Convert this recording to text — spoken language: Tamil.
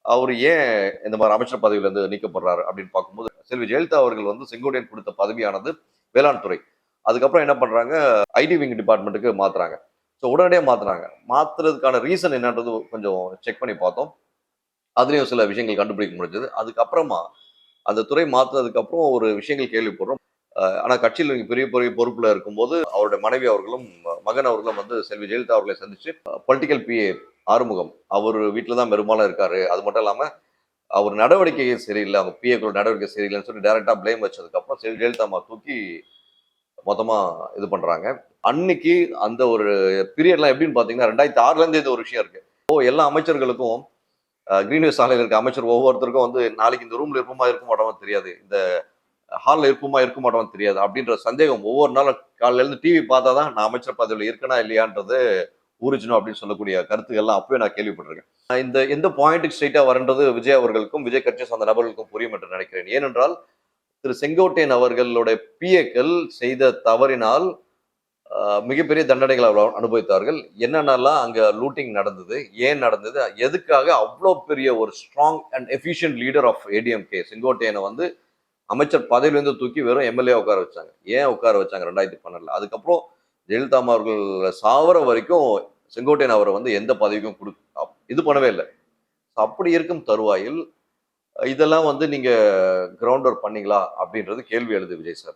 அவர் ஏன் இந்த மாதிரி அமைச்சர் பதவியிலிருந்து நீக்கப்படுறாரு அப்படின்னு பார்க்கும்போது, செல்வி ஜெயலலிதா அவர்கள் வந்து செங்கோட்டையன் கொடுத்த பதவியானது வேளாண் துறை. அதுக்கப்புறம் என்ன பண்றாங்க, ஐடி விங் டிபார்ட்மெண்ட்டுக்கு மாத்துறாங்க. ஸோ உடனடியா மாத்துனாங்க. மாத்துறதுக்கான ரீசன் என்னன்றது கொஞ்சம் செக் பண்ணி பார்த்தோம். அதுலயும் சில விஷயங்கள் கண்டுபிடிக்க முடிஞ்சது. அதுக்கப்புறமா அந்த துறை மாத்துனதுக்கு அப்புறம் ஒரு விஷயங்கள் கேள்விப்படுறோம். ஆனா கட்சியில பெரிய பெரிய பொறுப்புல இருக்கும்போது, அவருடைய மனைவி அவர்களும், மகன் அவர்களும் வந்து செல்வி ஜெயலலிதா அவர்களை சந்திச்சு, பொலிட்டிக்கல் பிஏ ஆறுமுகம், அவரு வீட்ல தான் பெரும்பாலும் இருக்காரு. அது மட்டும் இல்லாம, அவர் நடவடிக்கையே சரியில்ல. அவங்க பிஏக்களோட நடவடிக்கை சரியில்லன்னு சொல்லி டைரக்ட்டா பிளேம் வச்சதுக்கப்புறம், செல்வி ஜெயலலிதா அம்மா தூக்கி மொத்தமா இது பண்றாங்க. அன்னைக்கு அந்த ஒரு பீரியட்லாம் எப்படின்னு பார்த்தீங்கன்னா, 2006ல இருந்தே இந்த ஒரு விஷயம் இருக்கு. எல்லா அமைச்சர்களுக்கும் கிரீன்வேஸ் சாலையில இருக்க அமைச்சர் ஒவ்வொருத்தருக்கும் வந்து நாளைக்கு இந்த ரூம்ல இருப்போமா, இருக்க மாட்டோமா தெரியாது. இந்த ஹால்ல இருப்போமா, இருக்க மாட்டோமான்னு தெரியாது. அப்படின்ற சந்தேகம் ஒவ்வொரு நாளும் காலையில இருந்து டிவி பார்த்தா தான் நான் அமைச்சர் பதவியில இருக்கனா இல்லையான்றது ஊறிச்சணும் அப்படின்னு சொல்லக்கூடிய கருத்துக்கள்லாம் அப்பவே நான் கேள்விப்பட்டிருக்கேன். இந்த எந்த பாயிண்ட்டுக்கு ஸ்ட்ரெயிட்டா வரன்றது விஜய் அவர்களுக்கும், விஜய் கட்சியை சார்ந்த நபர்களுக்கும் புரியும் என்று நினைக்கிறேன். ஏனென்றால், திரு செங்கோட்டையன் அவர்களுடைய பிஏக்கள் செய்த தவறினால் மிகப்பெரிய தண்டனைகளை அவர் அனுபவித்தார்கள். என்னென்னலாம் அங்க லூட்டிங் நடந்தது, ஏன் நடந்தது, எதுக்காக அவ்வளோ பெரிய ஒரு strong and efficient leader of ADMK செங்கோட்டையனை வந்து அமைச்சர் பதவியிலிருந்து தூக்கி வெறும் எம்எல்ஏ உட்கார வச்சாங்க. ஏன் உட்கார வச்சாங்க 2012ல? அதுக்கப்புறம் ஜெயலலிதா அம்மா அவர்கள் சாவர வரைக்கும் செங்கோட்டையன் அவரை வந்து எந்த பதவிக்கும் இது பண்ணவே இல்ல. அப்படி இருக்கும் தருவாயில் இதெல்லாம் வந்து நீங்க கிரவுண்ட் ஒர்க் பண்ணீங்களா? அப்படின்றது கேள்வி எழுது விஜய் சார்.